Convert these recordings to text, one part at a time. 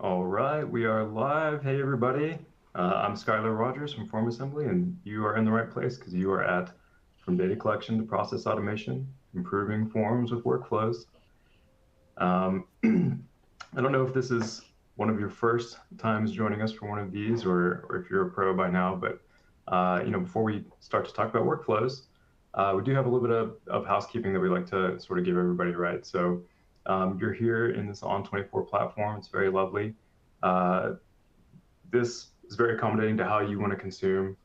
All right, we are live. Hey, everybody. I'm Skylar Rogers from FormAssembly, and you are in the right place because you are at From Data Collection to Process Automation, Improving Forms with Workflows. I don't know if this is one of your first times joining us for one of these or if you're a pro by now, but before we start to talk about workflows, we do have a little bit of housekeeping that we like to sort of give everybody, right? So you're here in this On24 platform. It's very lovely. Uh, this is very accommodating to how you want to consume,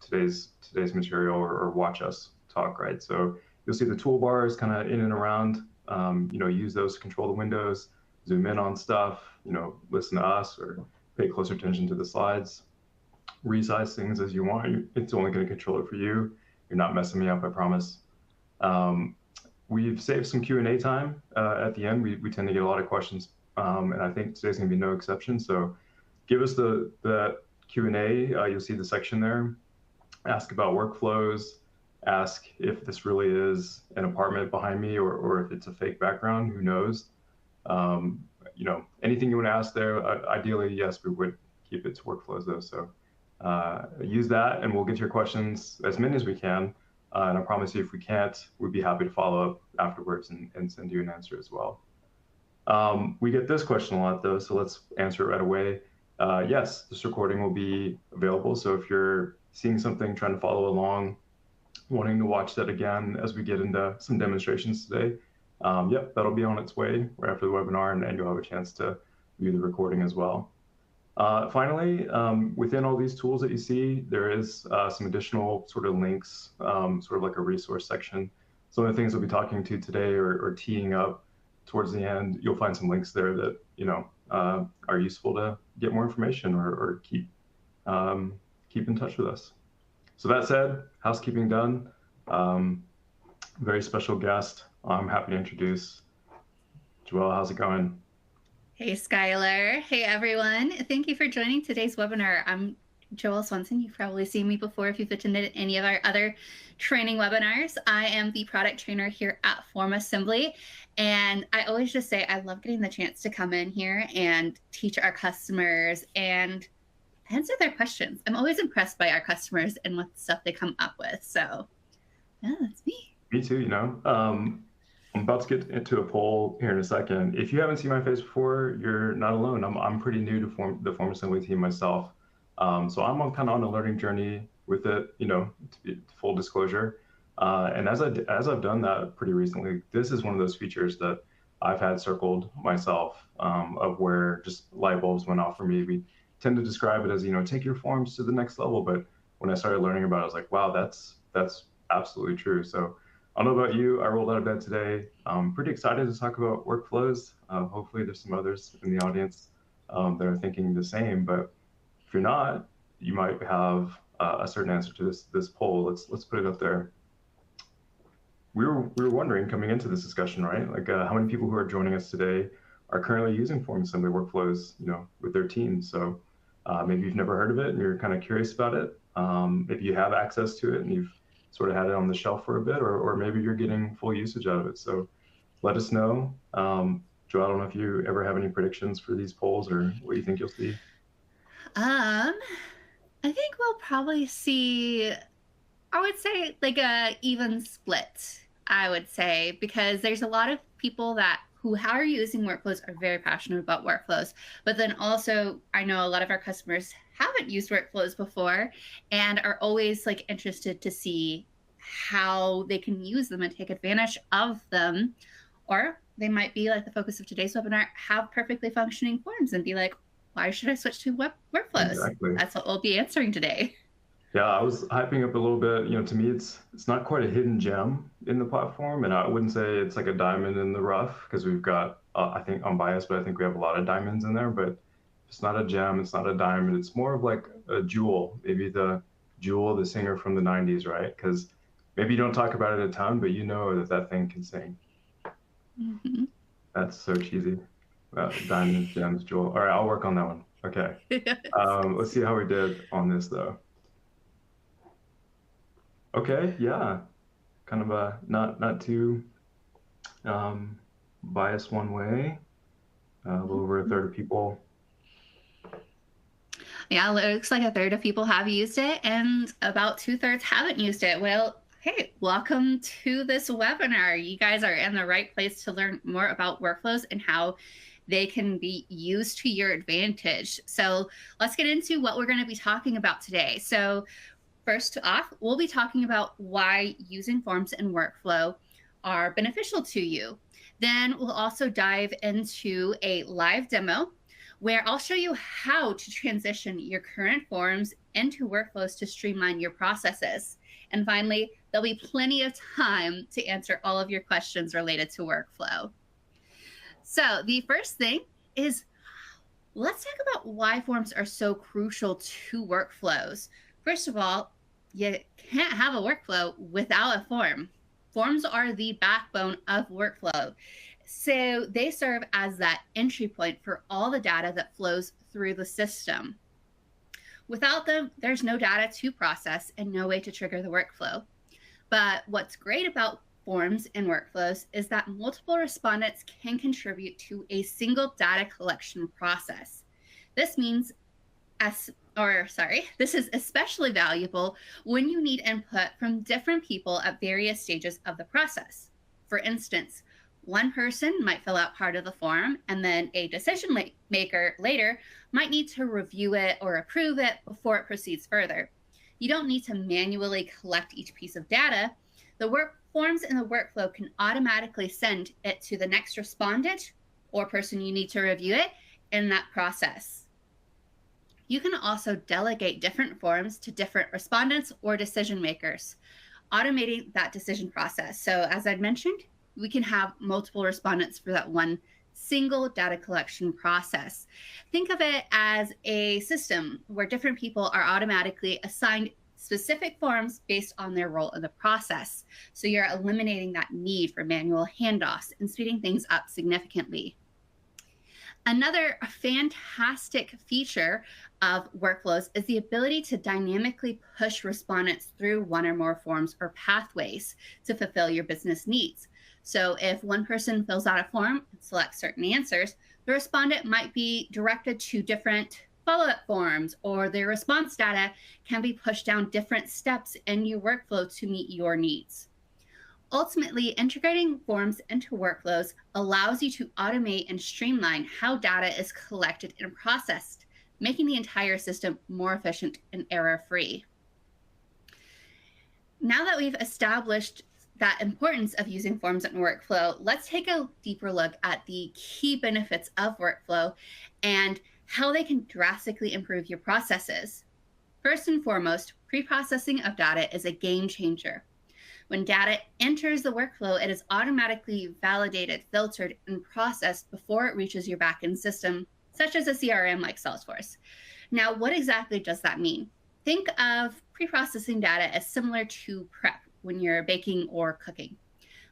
today's material or watch us talk, right? So you'll see the toolbars kind of in and around. Use those to control the windows, zoom in on stuff, listen to us or pay closer attention to the slides, resize things as you want. It's only going to control it for you. You're not messing me up, I promise. We've saved some Q&A time at the end. We tend to get a lot of questions, and I think today's going to be no exception. So give us the Q&A. You'll see the section there. Ask about workflows. Ask if this really is an apartment behind me or if it's a fake background. Who knows? Anything you want to ask there. Ideally, yes, we would keep it to workflows though. So use that, and we'll get your questions, as many as we can. And I promise you, if we can't, we'd be happy to follow up afterwards and send you an answer as well. We get this question a lot though, so let's answer it right away. Yes, this recording will be available. So if you're seeing something, trying to follow along, wanting to watch that again as we get into some demonstrations today, yep, that'll be on its way right after the webinar, and you'll have a chance to view the recording as well. Finally, within all these tools that you see, there is some additional sort of links, sort of like a resource section. Some of the things we'll be talking to today or teeing up towards the end, you'll find some links there that are useful to get more information or keep in touch with us. So that said, housekeeping done. Very special guest. I'm happy to introduce Joelle. How's it going? Hey, Skylar. Hey, everyone. Thank you for joining today's webinar. I'm Joelle Swanson. You've probably seen me before if you've attended any of our other training webinars. I am the product trainer here at FormAssembly. And I always just say I love getting the chance to come in here and teach our customers and answer their questions. I'm always impressed by our customers and what stuff they come up with. So yeah, that's me. Me too, I'm about to get into a poll here in a second. If you haven't seen my face before, you're not alone. I'm pretty new to the FormAssembly team myself. So I'm kind of on a learning journey with it, to be full disclosure. And as I've done that pretty recently, this is one of those features that I've had circled myself, of where just light bulbs went off for me. We tend to describe it as, take your forms to the next level. But when I started learning about it, I was like, wow, that's absolutely true. So I don't know about you. I rolled out of bed today. I'm pretty excited to talk about workflows. Hopefully there's some others in the audience that are thinking the same. But if you're not, you might have a certain answer to this poll. Let's put it up there. We were wondering coming into this discussion, right? Like how many people who are joining us today are currently using FormAssembly workflows, with their teams. So maybe you've never heard of it and you're kind of curious about it. Maybe you have access to it and you've sort of had it on the shelf for a bit, or maybe you're getting full usage out of it. So let us know. Joe, I don't know if you ever have any predictions for these polls or what you think you'll see. I think we'll probably see, I would say, like a even split, I would say, because there's a lot of people who are using workflows are very passionate about workflows. But then also, I know a lot of our customers haven't used workflows before and are always like interested to see how they can use them and take advantage of them. Or they might be like the focus of today's webinar, have perfectly functioning forms and be like, why should I switch to workflows? Exactly. That's what we'll be answering today. Yeah, I was hyping up a little bit. To me, it's not quite a hidden gem in the platform, and I wouldn't say it's like a diamond in the rough because we've got, I think I'm biased, but I think we have a lot of diamonds in there. But it's not a gem, it's not a diamond. It's more of like a jewel, maybe the Jewel, the singer from the '90s, right? Because maybe you don't talk about it a ton, but you know that thing can sing. Mm-hmm. That's so cheesy. Diamonds, gems, jewel. All right, I'll work on that one. Okay. Let's see how we did on this though. Okay, yeah, kind of a not too biased one way. A little over a third of people Yeah, it looks like a third of people have used it and about 2/3 haven't used it. Well, hey, welcome to this webinar. You guys are in the right place to learn more about workflows and how they can be used to your advantage. So let's get into what we're going to be talking about today. So first off, we'll be talking about why using forms and workflow are beneficial to you. Then we'll also dive into a live demo where I'll show you how to transition your current forms into workflows to streamline your processes. And finally, there'll be plenty of time to answer all of your questions related to workflow. So the first thing is, let's talk about why forms are so crucial to workflows. First of all, you can't have a workflow without a form. Forms are the backbone of workflow. So they serve as that entry point for all the data that flows through the system. Without them, there's no data to process and no way to trigger the workflow. But what's great about forms and workflows is that multiple respondents can contribute to a single data collection process. This is especially valuable when you need input from different people at various stages of the process. For instance, one person might fill out part of the form, and then a decision maker later might need to review it or approve it before it proceeds further. You don't need to manually collect each piece of data. The forms in the workflow can automatically send it to the next respondent or person you need to review it in that process. You can also delegate different forms to different respondents or decision makers, automating that decision process. So as I'd mentioned, we can have multiple respondents for that one single data collection process. Think of it as a system where different people are automatically assigned specific forms based on their role in the process. So you're eliminating that need for manual handoffs and speeding things up significantly. Another fantastic feature of workflows is the ability to dynamically push respondents through one or more forms or pathways to fulfill your business needs. So if one person fills out a form and selects certain answers, the respondent might be directed to different follow-up forms, or their response data can be pushed down different steps in your workflow to meet your needs. Ultimately, integrating forms into workflows allows you to automate and streamline how data is collected and processed, making the entire system more efficient and error-free. Now that we've established that importance of using forms in workflow, let's take a deeper look at the key benefits of workflow and how they can drastically improve your processes. First and foremost, pre-processing of data is a game changer. When data enters the workflow, it is automatically validated, filtered, and processed before it reaches your backend system, such as a CRM like Salesforce. Now, what exactly does that mean? Think of pre-processing data as similar to prep when you're baking or cooking.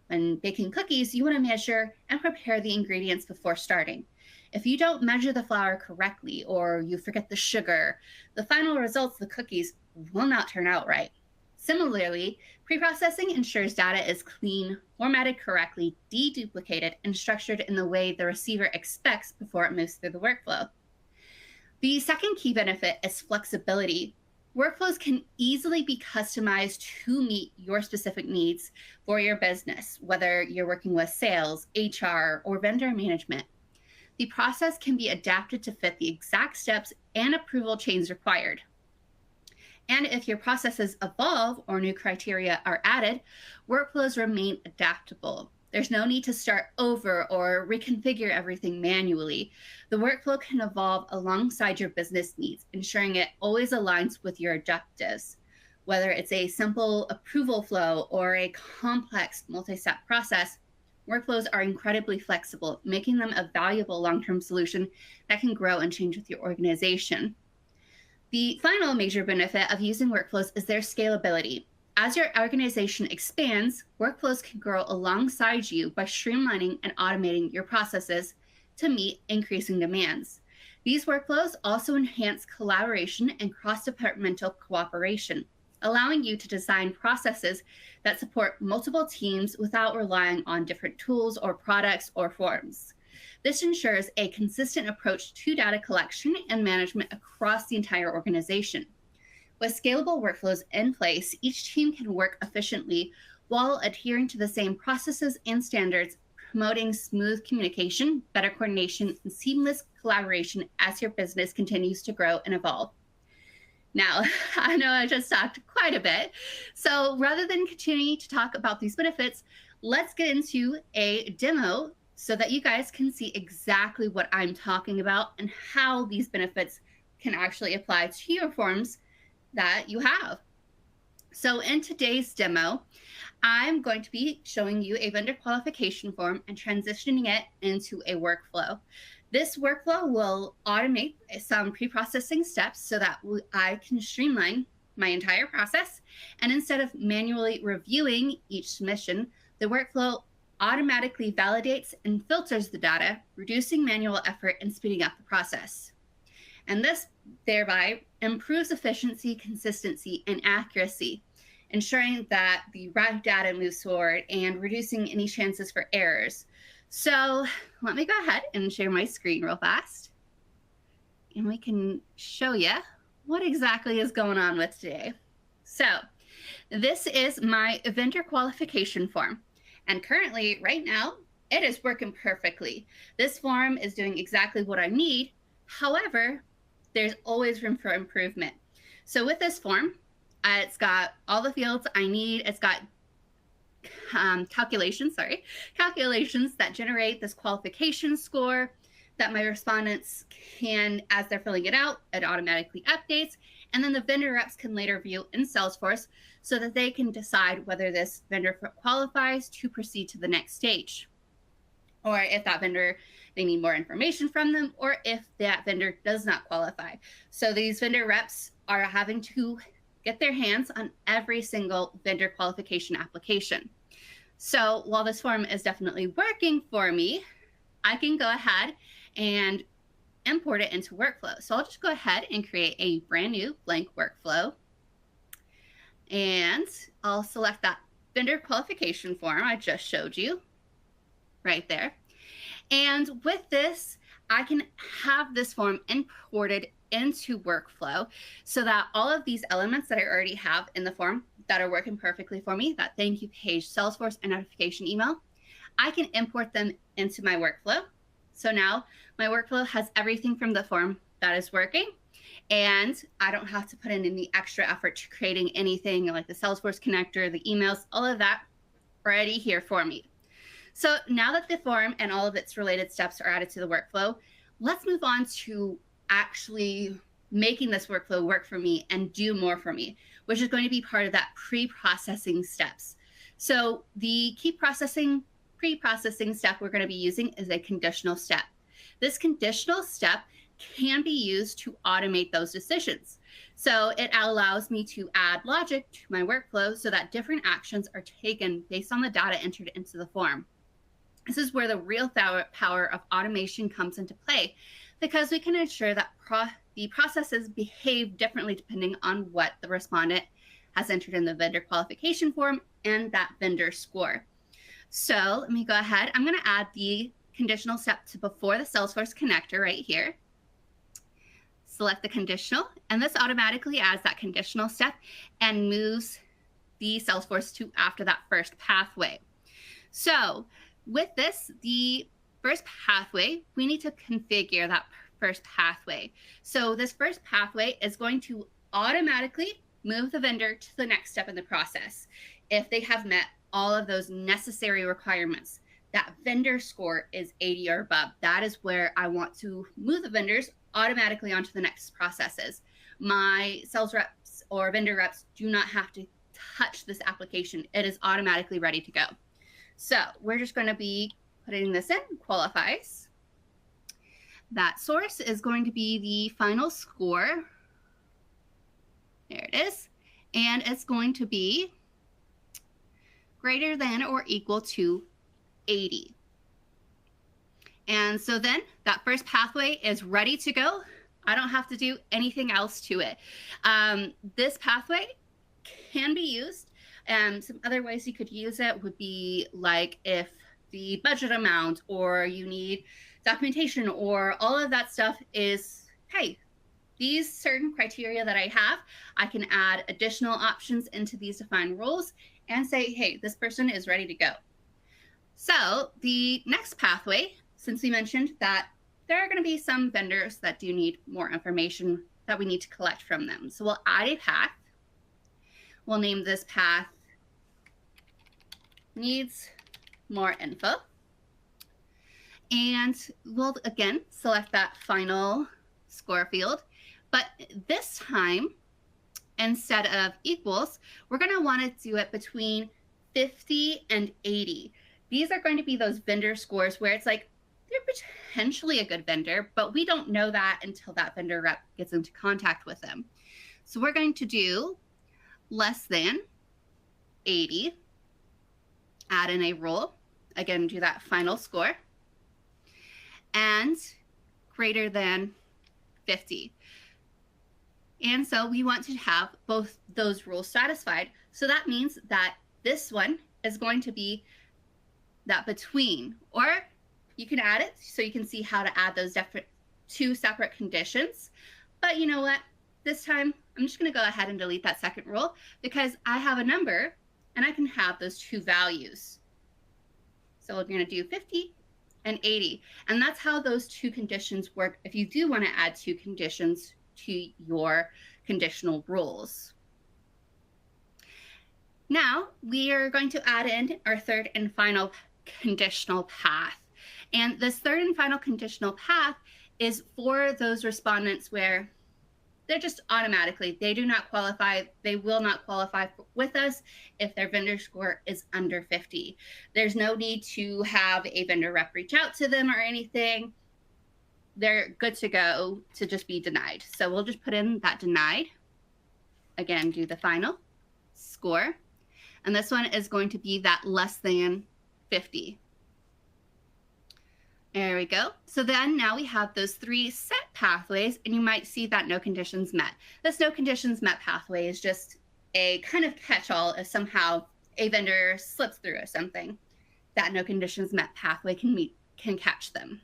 When baking cookies, you want to measure and prepare the ingredients before starting. If you don't measure the flour correctly or you forget the sugar, the final results of the cookies will not turn out right. Similarly, pre-processing ensures data is clean, formatted correctly, deduplicated, and structured in the way the receiver expects before it moves through the workflow. The second key benefit is flexibility. Workflows can easily be customized to meet your specific needs for your business, whether you're working with sales, HR, or vendor management. The process can be adapted to fit the exact steps and approval chains required. And if your processes evolve or new criteria are added, workflows remain adaptable. There's no need to start over or reconfigure everything manually. The workflow can evolve alongside your business needs, ensuring it always aligns with your objectives. Whether it's a simple approval flow or a complex multi-step process, workflows are incredibly flexible, making them a valuable long-term solution that can grow and change with your organization. The final major benefit of using workflows is their scalability. As your organization expands, workflows can grow alongside you by streamlining and automating your processes to meet increasing demands. These workflows also enhance collaboration and cross-departmental cooperation, allowing you to design processes that support multiple teams without relying on different tools or products or forms. This ensures a consistent approach to data collection and management across the entire organization. With scalable workflows in place, each team can work efficiently while adhering to the same processes and standards, promoting smooth communication, better coordination, and seamless collaboration as your business continues to grow and evolve. Now, I know I just talked quite a bit. So rather than continuing to talk about these benefits, let's get into a demo so that you guys can see exactly what I'm talking about and how these benefits can actually apply to your forms that you have. So in today's demo, I'm going to be showing you a vendor qualification form and transitioning it into a workflow. This workflow will automate some pre-processing steps so that I can streamline my entire process. And instead of manually reviewing each submission, the workflow automatically validates and filters the data, reducing manual effort and speeding up the process. And this thereby improves efficiency, consistency, and accuracy, ensuring that the right data moves forward and reducing any chances for errors. So let me go ahead and share my screen real fast, and we can show you what exactly is going on with today. So this is my vendor qualification form, and currently right now it is working perfectly. This form is doing exactly what I need. However, there's always room for improvement. So with this form, it's got all the fields I need. It's got calculations that generate this qualification score that my respondents can, as they're filling it out, it automatically updates. And then the vendor reps can later view in Salesforce so that they can decide whether this vendor qualifies to proceed to the next stage. Or if that vendor, they need more information from them, or if that vendor does not qualify. So these vendor reps are having to get their hands on every single vendor qualification application. So while this form is definitely working for me, I can go ahead and import it into workflow. So I'll just go ahead and create a brand new blank workflow. And I'll select that vendor qualification form I just showed you right there. And with this, I can have this form imported into workflow so that all of these elements that I already have in the form that are working perfectly for me, that thank you page, Salesforce, and notification email, I can import them into my workflow. So now my workflow has everything from the form that is working, and I don't have to put in any extra effort to creating anything like the Salesforce connector, the emails, all of that already here for me. So now that the form and all of its related steps are added to the workflow, let's move on to actually making this workflow work for me and do more for me, which is going to be part of that pre-processing steps. So the key pre-processing step we're going to be using is a conditional step. This conditional step can be used to automate those decisions. So it allows me to add logic to my workflow so that different actions are taken based on the data entered into the form. This is where the real power of automation comes into play, because we can ensure that the processes behave differently depending on what the respondent has entered in the vendor qualification form and that vendor score. So let me go ahead. I'm going to add the conditional step to before the Salesforce connector right here. Select the conditional, and this automatically adds that conditional step and moves the Salesforce to after that first pathway. So with this, the first pathway, we need to configure that first pathway. So this first pathway is going to automatically move the vendor to the next step in the process if they have met all of those necessary requirements. That vendor score is 80 or above. That is where I want to move the vendors automatically onto the next processes. My sales reps or vendor reps do not have to touch this application. It is automatically ready to go. So we're just going to be putting this in, qualifies. That source is going to be the final score. There it is. And it's going to be greater than or equal to 80. And so then that first pathway is ready to go. I don't have to do anything else to it. This pathway can be used. Some other ways you could use it would be like if the budget amount, or you need documentation, or all of that stuff is, hey, these certain criteria that I have, I can add additional options into these defined rules and say, hey, this person is ready to go. So the next pathway, since we mentioned that there are going to be some vendors that do need more information that we need to collect from them. So we'll add a path. We'll name this path needs more info. And we'll again select that final score field. But this time, instead of equals, we're going to want to do it between 50 and 80. These are going to be those vendor scores where it's like, they're potentially a good vendor, but we don't know that until that vendor rep gets into contact with them. So we're going to do less than 80, add in a rule, again, do that final score, and greater than 50. And so we want to have both those rules satisfied. So that means that this one is going to be that between, or you can add it so you can see how to add those two separate conditions. But you know what? This time, I'm just going to go ahead and delete that second rule because I have a number and I can have those two values. So we're going to do 50 and 80. And that's how those two conditions work if you do want to add two conditions to your conditional rules. Now we are going to add in our third and final conditional path. And this third and final conditional path is for those respondents where they're just automatically, they do not qualify, they will not qualify with us if their vendor score is under 50. There's no need to have a vendor rep reach out to them or anything. They're good to go to just be denied. So we'll just put in that denied. Again, do the final score. And this one is going to be that less than 50. There we go. So then now we have those three set pathways, and you might see that no conditions met. This no conditions met pathway is just a kind of catch-all if somehow a vendor slips through or something. That no conditions met pathway can catch them.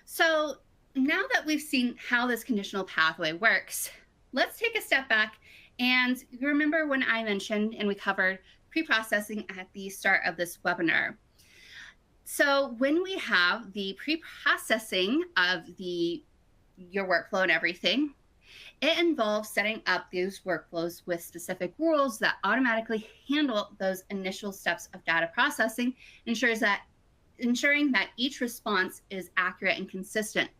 So now that we've seen how this conditional pathway works, let's take a step back. And you remember when I mentioned and we covered pre-processing at the start of this webinar. So when we have the pre-processing of your workflow and everything, it involves setting up those workflows with specific rules that automatically handle those initial steps of data processing, ensuring that each response is accurate and consistent.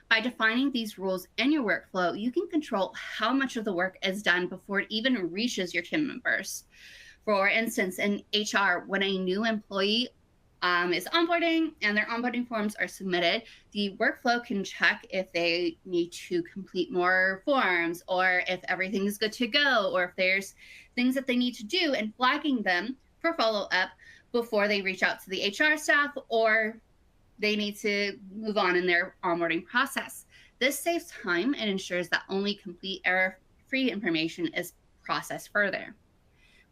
By defining these rules in your workflow, you can control how much of the work is done before it even reaches your team members. For instance, in HR, when a new employee is onboarding and their onboarding forms are submitted, the workflow can check if they need to complete more forms or if everything is good to go or if there's things that they need to do and flagging them for follow-up before they reach out to the HR staff or they need to move on in their onboarding process. This saves time and ensures that only complete error-free information is processed further.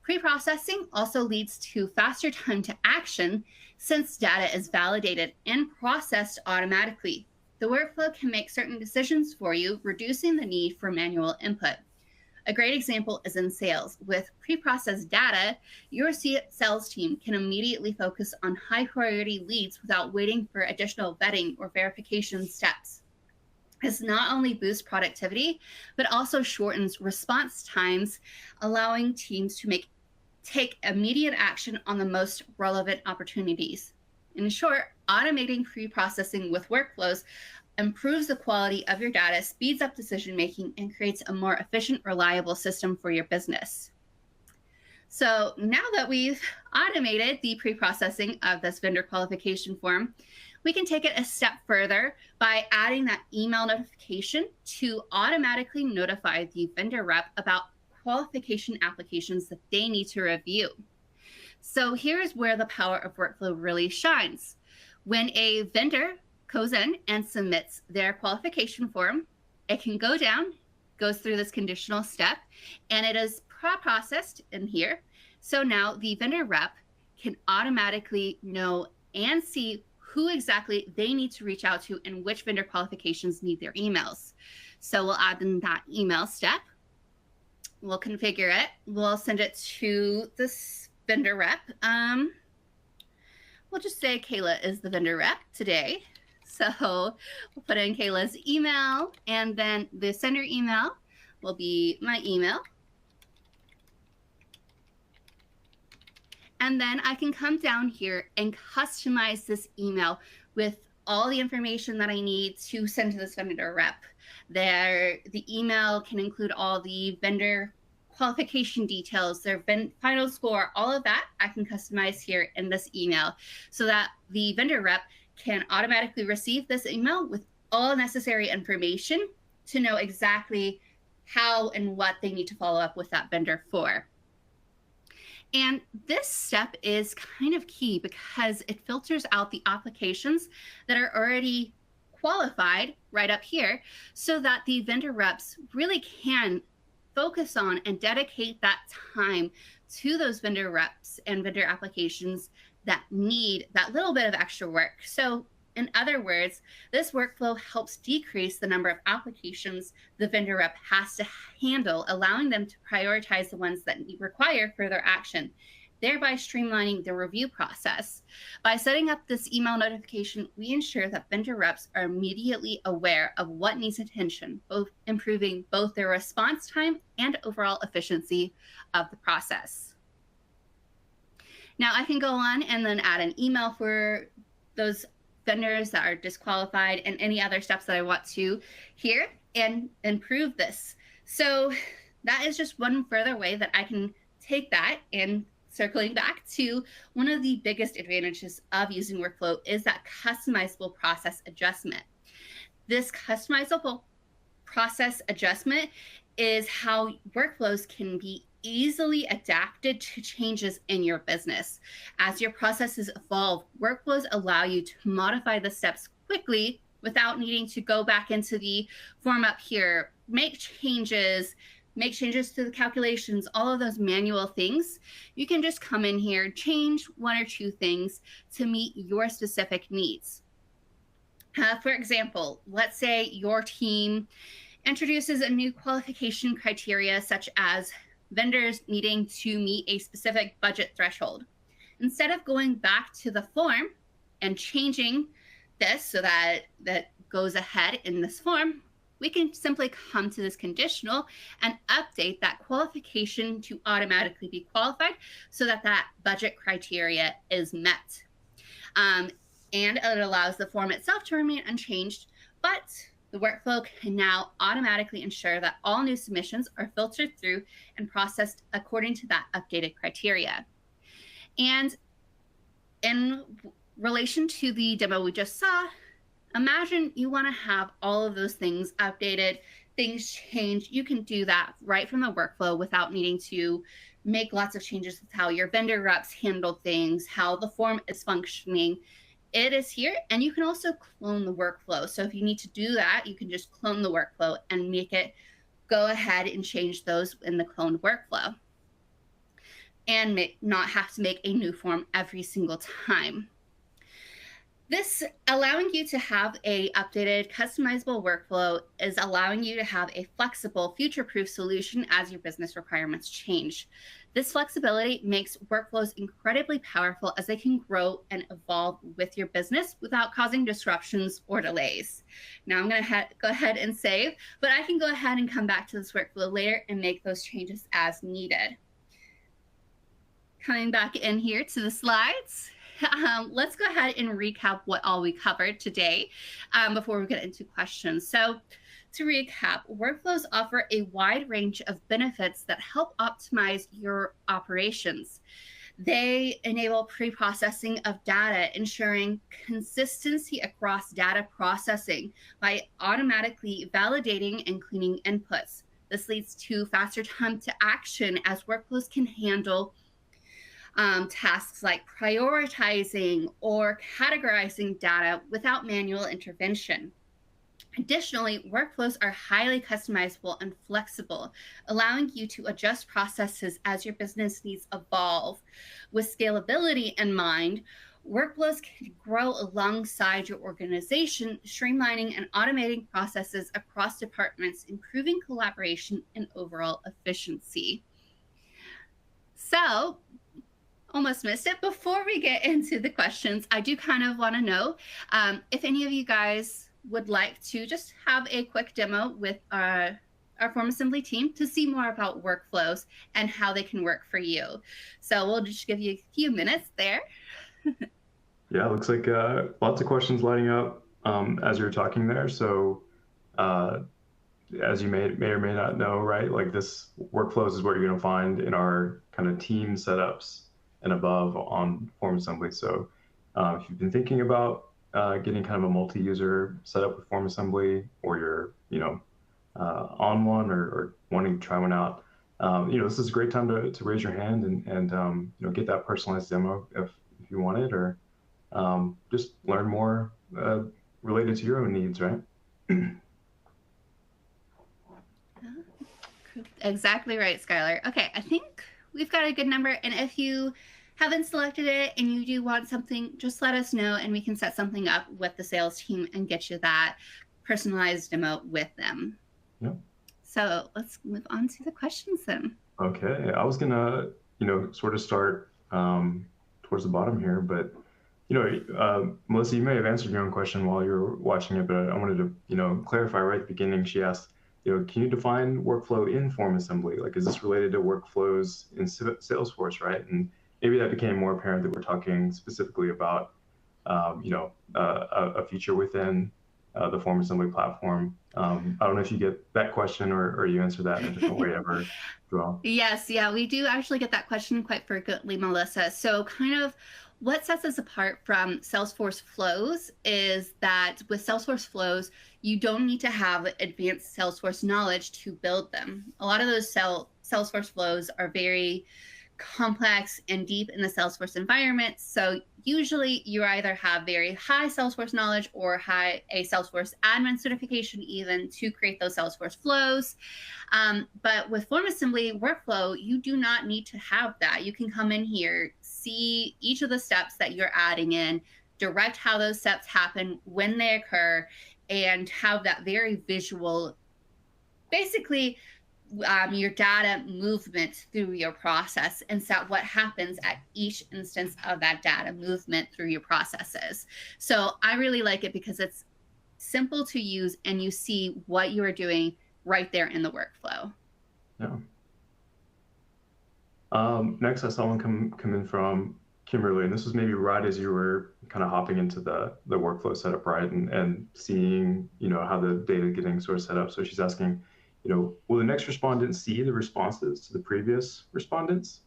Pre-processing also leads to faster time to action since data is validated and processed automatically. The workflow can make certain decisions for you, reducing the need for manual input. A great example is in sales. With pre-processed data, your sales team can immediately focus on high-priority leads without waiting for additional vetting or verification steps. This not only boosts productivity, but also shortens response times, allowing teams to take immediate action on the most relevant opportunities. In short, automating pre-processing with workflows improves the quality of your data, speeds up decision-making, and creates a more efficient, reliable system for your business. So now that we've automated the pre-processing of this vendor qualification form, we can take it a step further by adding that email notification to automatically notify the vendor rep about qualification applications that they need to review. So here's where the power of workflow really shines. When a vendor goes in and submits their qualification form, it can go down, goes through this conditional step, and it is processed in here. So now the vendor rep can automatically know and see who exactly they need to reach out to and which vendor qualifications need their emails. So we'll add in that email step. We'll configure it. We'll send it to this vendor rep. We'll just say Kayla is the vendor rep today. So we'll put in Kayla's email, and then the sender email will be my email. And then I can come down here and customize this email with all the information that I need to send to this vendor rep. The email can include all the vendor qualification details, their final score, all of that I can customize here in this email so that the vendor rep can automatically receive this email with all necessary information to know exactly how and what they need to follow up with that vendor for. And this step is kind of key because it filters out the applications that are already qualified right up here so that the vendor reps really can focus on and dedicate that time to those vendor reps and vendor applications that need that little bit of extra work. So in other words, this workflow helps decrease the number of applications the vendor rep has to handle, allowing them to prioritize the ones that require further action, thereby streamlining the review process. By setting up this email notification, we ensure that vendor reps are immediately aware of what needs attention, both improving both their response time and overall efficiency of the process. Now I can go on and then add an email for those vendors that are disqualified and any other steps that I want to here and improve this. So that is just one further way that I can take that. And circling back to one of the biggest advantages of using workflow is that customizable process adjustment. This customizable process adjustment is how workflows can be easily adapted to changes in your business. As your processes evolve, workflows allow you to modify the steps quickly without needing to go back into the form up here, make changes to the calculations, all of those manual things. You can just come in here, change one or two things to meet your specific needs. For example, let's say your team introduces a new qualification criteria such as vendors needing to meet a specific budget threshold. Instead of going back to the form and changing this so that that goes ahead in this form, we can simply come to this conditional and update that qualification to automatically be qualified so that that budget criteria is met. And it allows the form itself to remain unchanged, but the workflow can now automatically ensure that all new submissions are filtered through and processed according to that updated criteria. And in relation to the demo we just saw, imagine you want to have all of those things updated, things change. You can do that right from the workflow without needing to make lots of changes with how your vendor reps handle things, how the form is functioning. It is here, and you can also clone the workflow. So if you need to do that, you can just clone the workflow and make it go ahead and change those in the cloned workflow and not have to make a new form every single time. This allowing you to have a updated customizable workflow is allowing you to have a flexible future-proof solution as your business requirements change. This flexibility makes workflows incredibly powerful as they can grow and evolve with your business without causing disruptions or delays. Now I'm going to go ahead and save, but I can go ahead and come back to this workflow later and make those changes as needed. Coming back in here to the slides. Let's go ahead and recap what all we covered today before we get into questions. So to recap, workflows offer a wide range of benefits that help optimize your operations. They enable pre-processing of data, ensuring consistency across data processing by automatically validating and cleaning inputs. This leads to faster time to action as workflows can handle tasks like prioritizing or categorizing data without manual intervention. Additionally, workflows are highly customizable and flexible, allowing you to adjust processes as your business needs evolve. With scalability in mind, workflows can grow alongside your organization, streamlining and automating processes across departments, improving collaboration and overall efficiency. So, almost missed it. Before we get into the questions, I do kind of want to know if any of you guys would like to just have a quick demo with our FormAssembly team to see more about workflows and how they can work for you. So we'll just give you a few minutes there. Yeah, it looks like lots of questions lining up as you're talking there. So as you may or may not know, right, like this workflows is what you're going to find in our kind of team setups and above on FormAssembly. So if you've been thinking about getting kind of a multi-user setup with FormAssembly, or you're, on one or wanting to try one out, this is a great time to raise your hand and get that personalized demo if you want it, or just learn more related to your own needs, right? Exactly right, Skylar. Okay, I think we've got a good number. And if you haven't selected it and you do want something, just let us know and we can set something up with the sales team and get you that personalized demo with them. Yep. So let's move on to the questions then. Okay, I was gonna, sort of start towards the bottom here, but Melissa, you may have answered your own question while you were watching it, but I wanted to, clarify right at the beginning. She asked, can you define workflow in FormAssembly? Like, is this related to workflows in Salesforce, right? And maybe that became more apparent that we're talking specifically about, a feature within the FormAssembly platform. I don't know if you get that question or you answer that in a different way ever, Joelle. Yes, yeah, we do actually get that question quite frequently, Melissa. So kind of what sets us apart from Salesforce flows is that with Salesforce flows, you don't need to have advanced Salesforce knowledge to build them. A lot of those Salesforce flows are very complex and deep in the Salesforce environment. So usually you either have very high Salesforce knowledge or a Salesforce admin certification even to create those Salesforce flows. But with FormAssembly Workflow, you do not need to have that. You can come in here, see each of the steps that you're adding in, direct how those steps happen, when they occur, and have that very visual, basically, your data movement through your process and set what happens at each instance of that data movement through your processes. So I really like it because it's simple to use and you see what you are doing right there in the workflow. Yeah. Next, I saw one come in from Kimberly, and this was maybe right as you were kind of hopping into the workflow setup, right, and seeing how the data getting sort of set up. So she's asking, will the next respondent see the responses to the previous respondents?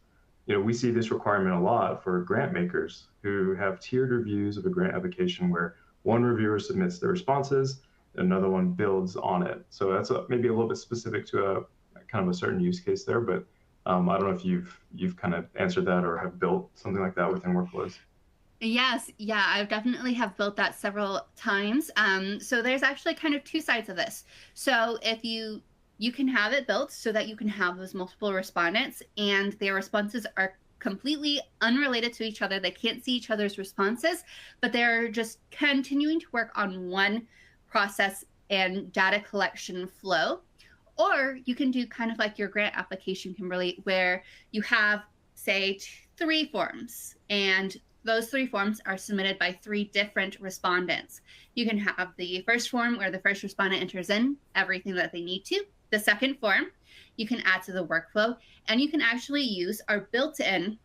We see this requirement a lot for grant makers who have tiered reviews of a grant application where one reviewer submits their responses, another one builds on it. So that's maybe a little bit specific to a kind of a certain use case there, but I don't know if you've kind of answered that or have built something like that within workflows. Yes, yeah, I definitely have built that several times. So there's actually kind of two sides of this. So if you can have it built so that you can have those multiple respondents and their responses are completely unrelated to each other. They can't see each other's responses, but they're just continuing to work on one process and data collection flow. Or you can do kind of like your grant application, Kimberly, where you have, say, 3 forms, and those 3 forms are submitted by 3 different respondents. You can have the first form where the first respondent enters in everything that they need to. The second form, you can add to the workflow, and you can actually use our built-in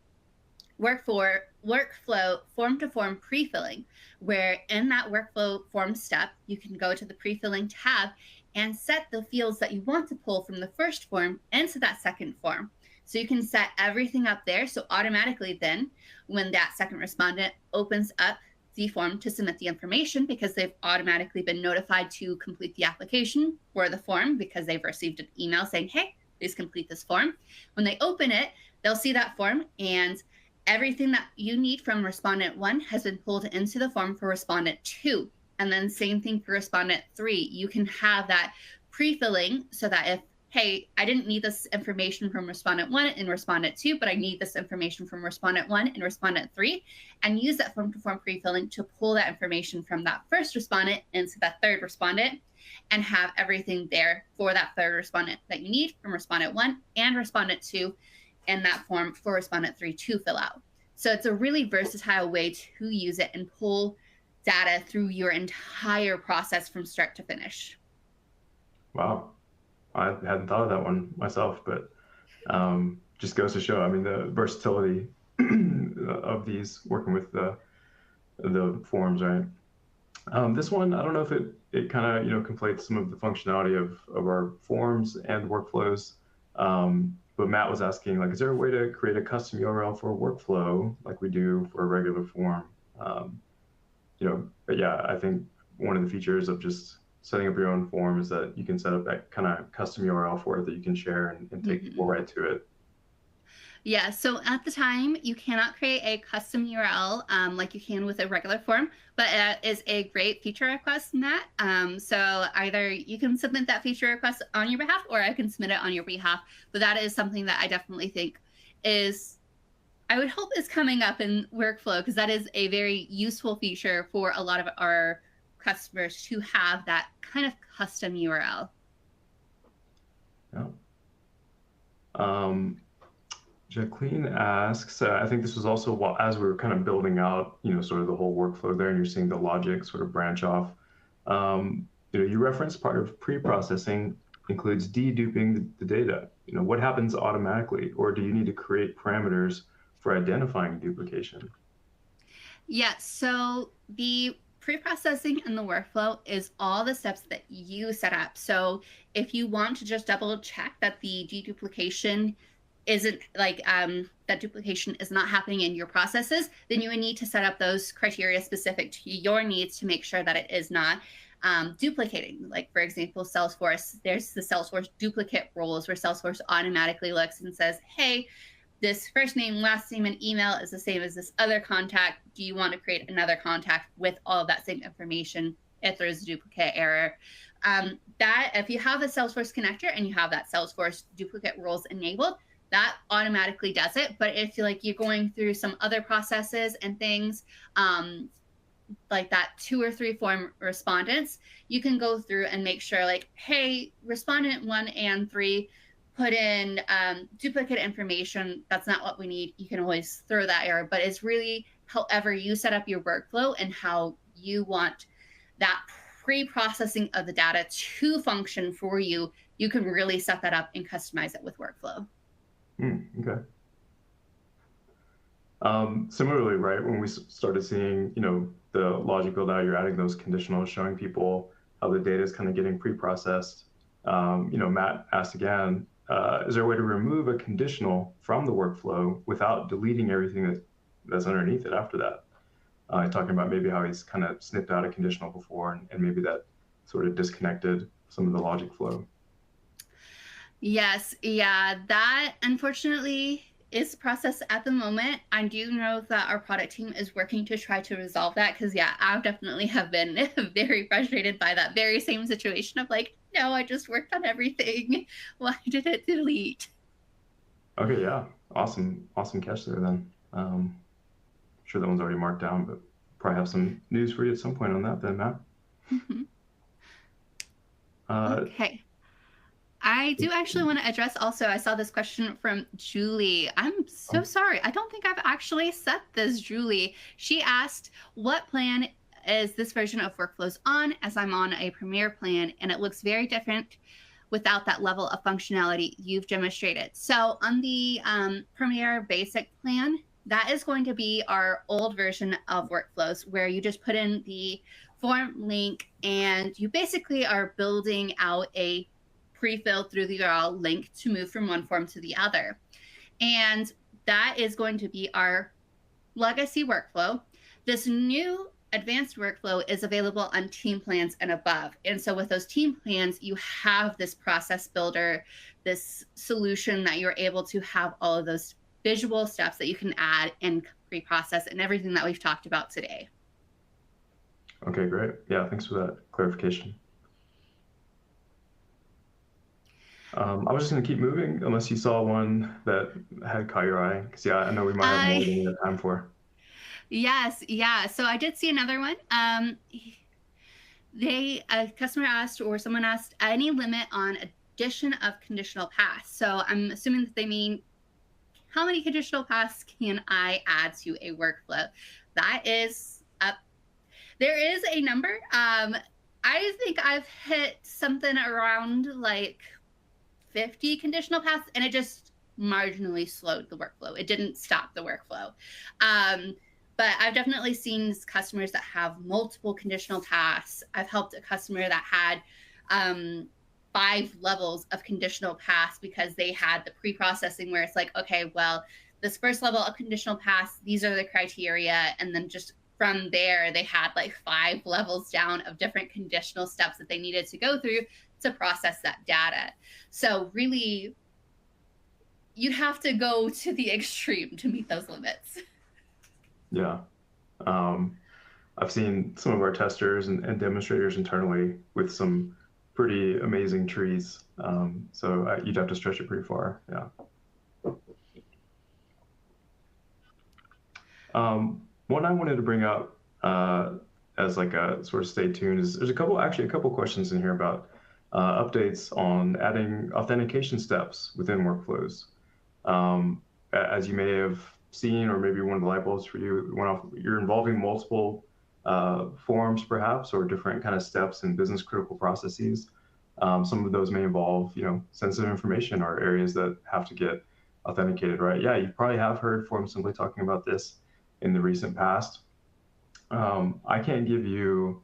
workflow form-to-form pre-filling, where in that workflow form step, you can go to the pre-filling tab and set the fields that you want to pull from the first form into that second form. So you can set everything up there. So automatically then, when that second respondent opens up the form to submit the information, because they've automatically been notified to complete the application for the form because they've received an email saying, hey, please complete this form. When they open it, they'll see that form, and everything that you need from respondent 1 has been pulled into the form for respondent 2. And then same thing for respondent 3. You can have that pre-filling so that if, hey, I didn't need this information from respondent 1 and respondent 2, but I need this information from respondent 1 and respondent 3, and use that form-to-form pre-filling to pull that information from that first respondent into that third respondent, and have everything there for that third respondent that you need from respondent 1 and respondent 2 in that form for respondent 3 to fill out. So it's a really versatile way to use it and pull data through your entire process from start to finish. Wow. I hadn't thought of that one myself, but just goes to show, I mean, the versatility of these working with the forms, right? This one, I don't know if it kind of, conflates some of the functionality of our forms and workflows. But Matt was asking, like, is there a way to create a custom URL for a workflow like we do for a regular form? But yeah, I think one of the features of just setting up your own form is that you can set up that kind of custom URL for it that you can share and take people right to it. Yeah, so at the time, you cannot create a custom URL like you can with a regular form, but it is a great feature request, Matt. So either you can submit that feature request on your behalf, or I can submit it on your behalf. But that is something that I definitely think I would hope is coming up in workflow, because that is a very useful feature for a lot of our customers to have that kind of custom URL. Yeah. Jacqueline asks, I think this was also as we were kind of building out, sort of the whole workflow there, and you're seeing the logic sort of branch off. You referenced part of pre-processing includes deduping the data. What happens automatically, or do you need to create parameters for identifying duplication? Yeah, so the pre-processing and the workflow is all the steps that you set up. So if you want to just double check that the deduplication isn't that duplication is not happening in your processes, then you would need to set up those criteria specific to your needs to make sure that it is not duplicating. Like, for example, Salesforce, there's the Salesforce duplicate roles where Salesforce automatically looks and says, hey, this first name, last name, and email is the same as this other contact. Do you want to create another contact with all of that same information if there's a duplicate error? That if you have a Salesforce connector and you have that Salesforce duplicate roles enabled, that automatically does it. But if you're going through some other processes and things, like that 2 or 3 form respondents, you can go through and make sure, like, hey, respondent 1 and 3 put in duplicate information. That's not what we need. You can always throw that error, but it's really however you set up your workflow and how you want that pre-processing of the data to function for you. You can really set that up and customize it with workflow. Okay. Similarly, right, when we started seeing, the logic build out, you're adding those conditionals, showing people how the data is kind of getting pre-processed. Matt asked again, is there a way to remove a conditional from the workflow without deleting everything that's underneath it after that? Talking about maybe how he's kind of snipped out a conditional before, and maybe that sort of disconnected some of the logic flow. Yes, yeah, that unfortunately is the process at the moment. I do know that our product team is working to try to resolve that, because yeah, I definitely have been very frustrated by that very same situation of like, no, I just worked on everything. Why did it delete? Okay, yeah, awesome catch there then. I'm sure that one's already marked down, but probably have some news for you at some point on that then, Matt. Okay. I do actually want to address also, I saw this question from Julie. I'm so sorry. I don't think I've actually set this, Julie. She asked, what plan is this version of Workflows on, as I'm on a Premier plan, and it looks very different without that level of functionality you've demonstrated. So on the Premier Basic plan, that is going to be our old version of Workflows, where you just put in the form link and you basically are building out a pre-filled through the URL link to move from one form to the other. And that is going to be our legacy workflow. This new advanced workflow is available on team plans and above. And so with those team plans, you have this process builder, this solution that you're able to have all of those visual steps that you can add and pre-process and everything that we've talked about today. Okay, great. Yeah, thanks for that clarification. I was just going to keep moving unless you saw one that had caught your eye. Because, yeah, I know we might have more than we have time for. Yes, yeah. So I did see another one. A customer asked, or someone asked, any limit on addition of conditional paths. So I'm assuming that they mean, how many conditional paths can I add to a workflow? That is up. There is a number. I think I've hit something around like 50 conditional paths, and it just marginally slowed the workflow. It didn't stop the workflow. But I've definitely seen customers that have multiple conditional paths. I've helped a customer that had 5 levels of conditional paths because they had the pre-processing where it's like, okay, well, this first level of conditional paths, these are the criteria. And then just from there, they had like 5 levels down of different conditional steps that they needed to go through to process that data. So really, you'd have to go to the extreme to meet those limits. Yeah. I've seen some of our testers and demonstrators internally with some pretty amazing trees. So you'd have to stretch it pretty far. Yeah. One I wanted to bring up as like a sort of stay tuned is there's a couple questions in here about updates on adding authentication steps within workflows. As you may have seen, or maybe one of the light bulbs for you went off, you're involving multiple forms perhaps, or different kind of steps in business critical processes. Some of those may involve, sensitive information or areas that have to get authenticated, right? Yeah, you probably have heard FormAssembly talking about this in the recent past. I can't give you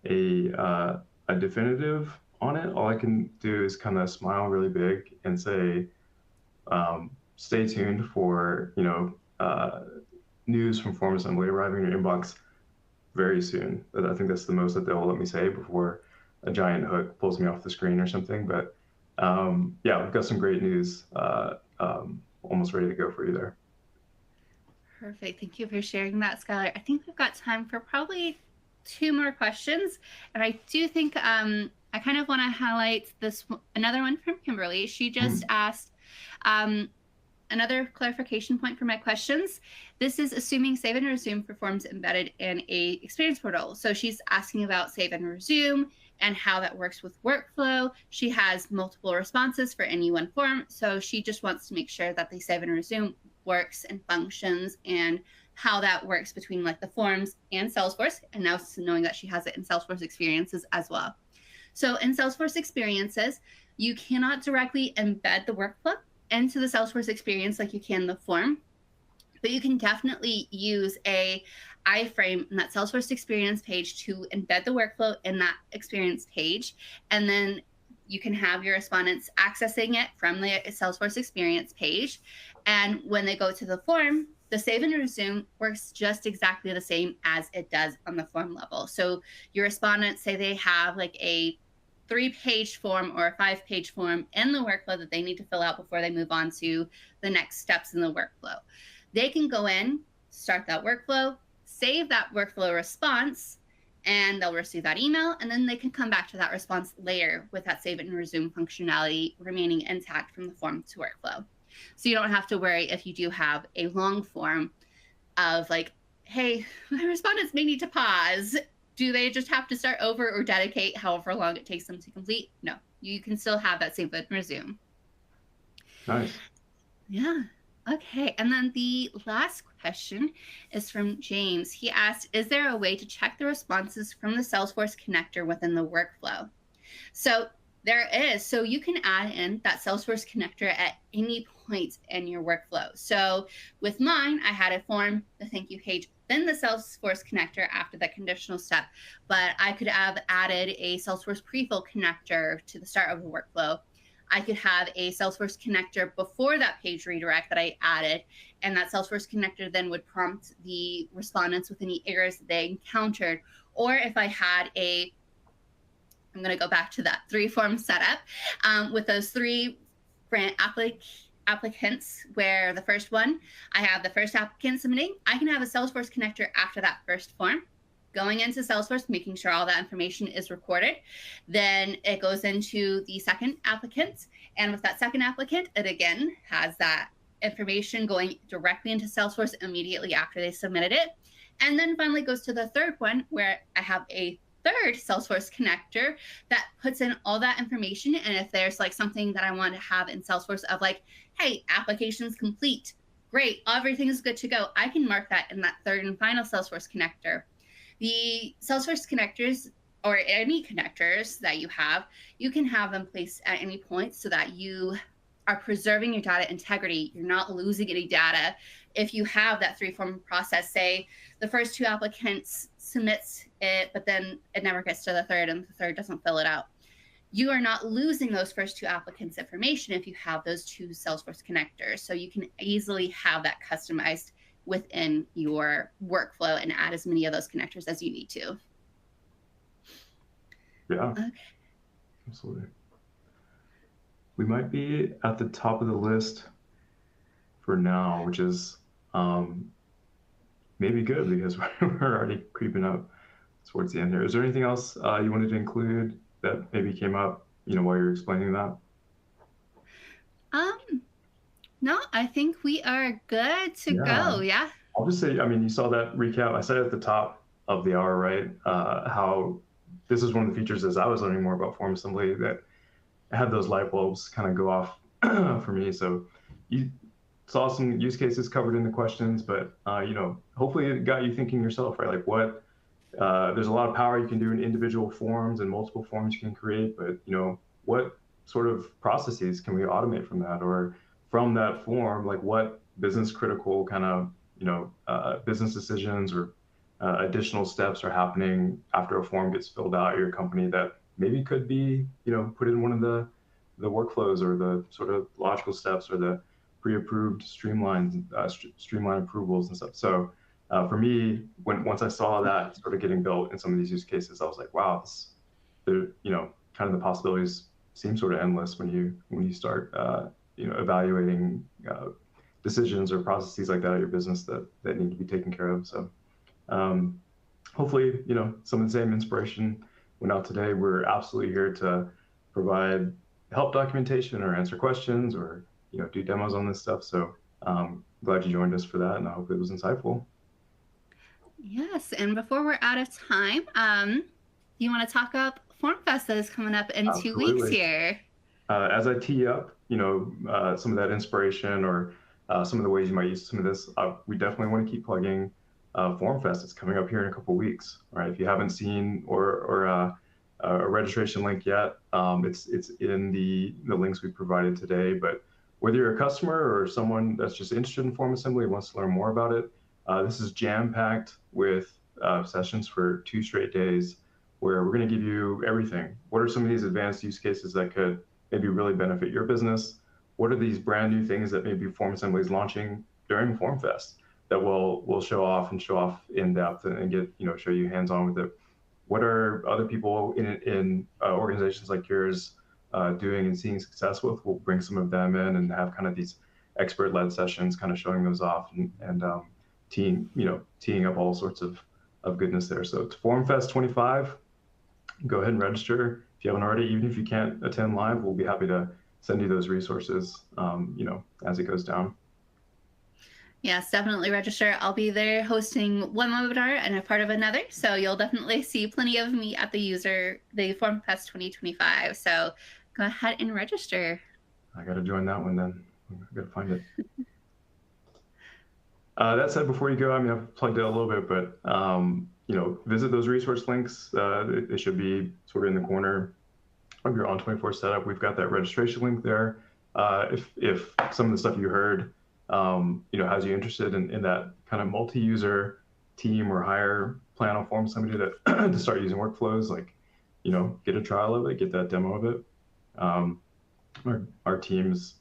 a definitive on it. All I can do is kind of smile really big and say, stay tuned for news from FormAssembly arriving in your inbox very soon. I think that's the most that they'll let me say before a giant hook pulls me off the screen or something. But yeah, we've got some great news almost ready to go for you there. Perfect. Thank you for sharing that, Skylar. I think we've got time for probably 2 more questions. And I do think I kind of want to highlight another one from Kimberly. She just asked another clarification point for my questions. This is assuming save and resume for forms embedded in a experience portal. So she's asking about save and resume and how that works with workflow. She has multiple responses for any one form. So she just wants to make sure that the save and resume works and functions and how that works between like the forms and Salesforce. And now knowing that she has it in Salesforce experiences as well. So in Salesforce experiences, you cannot directly embed the workflow into the Salesforce experience like you can the form, but you can definitely use a iframe in that Salesforce experience page to embed the workflow in that experience page. And then you can have your respondents accessing it from the Salesforce experience page. And when they go to the form, the save and resume works just exactly the same as it does on the form level. So your respondents, say they have like a 3-page form or a 5-page form in the workflow that they need to fill out before they move on to the next steps in the workflow. They can go in, start that workflow, save that workflow response, and they'll receive that email, and then they can come back to that response later with that save and resume functionality remaining intact from the form to workflow. So you don't have to worry if you do have a long form of like, hey, my respondents may need to pause. Do they just have to start over or dedicate however long it takes them to complete? No, you can still have that save and resume. Nice. Yeah. Okay. And then the last question is from James. He asked, is there a way to check the responses from the Salesforce connector within the workflow? So there is. So you can add in that Salesforce connector at any point in your workflow. So with mine, I had a form, the thank you page, then the Salesforce connector after that conditional step. But I could have added a Salesforce pre-fill connector to the start of the workflow. I could have a Salesforce connector before that page redirect that I added, and that Salesforce connector then would prompt the respondents with any errors that they encountered. Or if I had I'm going to go back to that 3-form setup with those 3 applicants, where the first one, I have the first applicant submitting. I can have a Salesforce connector after that first form. going into Salesforce, making sure all that information is recorded. Then it goes into the second applicant. And with that second applicant, it again has that information going directly into Salesforce immediately after they submitted it. And then finally goes to the third one, where I have a third Salesforce connector that puts in all that information. And if there's like something that I want to have in Salesforce of like, hey, application's complete, great, everything is good to go, I can mark that in that third and final Salesforce connector. The Salesforce connectors, or any connectors that you can have them placed at any point so that you are preserving your data integrity. You're not losing any data. If you have that three-form process, say the first two applicants submits it, but then it never gets to the third and the third doesn't fill it out, you are not losing those first two applicants' information if you have those two Salesforce connectors. So you can easily have that customized within your workflow and add as many of those connectors as you need to. Yeah, okay. Absolutely. We might be at the top of the list for now, which is maybe good because we're already creeping up towards the end here. Is there anything else you wanted to include that maybe came up, while you're explaining that? No, I think we are good to go. Yeah. I'll just say, you saw that recap. I said at the top of the hour, right? How this is one of the features as I was learning more about FormAssembly that had those light bulbs kind of go off for me. So you saw some use cases covered in the questions, but hopefully it got you thinking yourself, right? Like what, there's a lot of power you can do in individual forms and multiple forms you can create, but what sort of processes can we automate from that, or from that form, like what business critical kind of business decisions or additional steps are happening after a form gets filled out at your company that maybe could be put in one of the workflows or the sort of logical steps or the pre-approved streamline approvals and stuff. So for me, once I saw that sort of getting built in some of these use cases, I was like, wow, kind of the possibilities seem sort of endless when you start evaluating decisions or processes like that at your business that need to be taken care of. So hopefully, some of the same inspiration went out today. We're absolutely here to provide help documentation or answer questions or do demos on this stuff. So glad you joined us for that, and I hope it was insightful. Yes, and before we're out of time, you want to talk up FormFest that is coming up in Absolutely. 2 weeks here. As I tee up, some of that inspiration or some of the ways you might use some of this, we definitely want to keep plugging FormFest. It's coming up here in a couple of weeks. All right, if you haven't seen or a registration link yet, it's in the links we provided today. But whether you're a customer or someone that's just interested in FormAssembly and wants to learn more about it, this is jam-packed with sessions for 2 straight days where we're going to give you everything. What are some of these advanced use cases that could maybe really benefit your business? What are these brand new things that maybe FormAssembly is launching during FormFest that we'll show off in depth and get show you hands-on with it? What are other people in organizations like yours doing and seeing success with? We'll bring some of them in and have kind of these expert-led sessions, kind of showing those off and teeing up all sorts of goodness there. So it's FormFest 25. Go ahead and register if you haven't already. Even if you can't attend live, we'll be happy to send you those resources, as it goes down. Yes, definitely register. I'll be there hosting one webinar and a part of another. So you'll definitely see plenty of me at the FormFest 2025. So go ahead and register. I got to join that one then. I got to find it. That said, before you go, I've plugged it a little bit, but visit those resource links. They should be sort of in the corner of your On24 setup. We've got that registration link there. If some of the stuff you heard, has you interested in that kind of multi-user team or higher plan on FormAssembly to start using workflows, like, get a trial of it, get that demo of it. Our teams,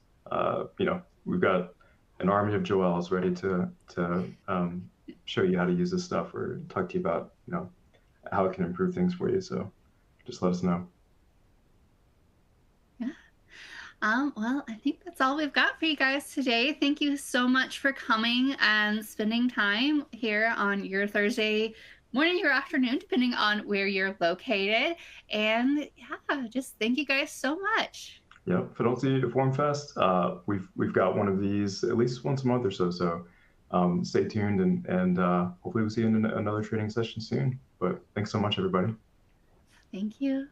we've got an army of Joelles ready to show you how to use this stuff or talk to you about, how it can improve things for you. So just let us know. Yeah. Well, I think that's all we've got for you guys today. Thank you so much for coming and spending time here on your Thursday morning or afternoon, depending on where you're located. And yeah, just thank you guys so much. Yep. If I don't see you at FormFest, we've got one of these at least once a month or so. So stay tuned, and hopefully we'll see you in another training session soon. But thanks so much, everybody. Thank you.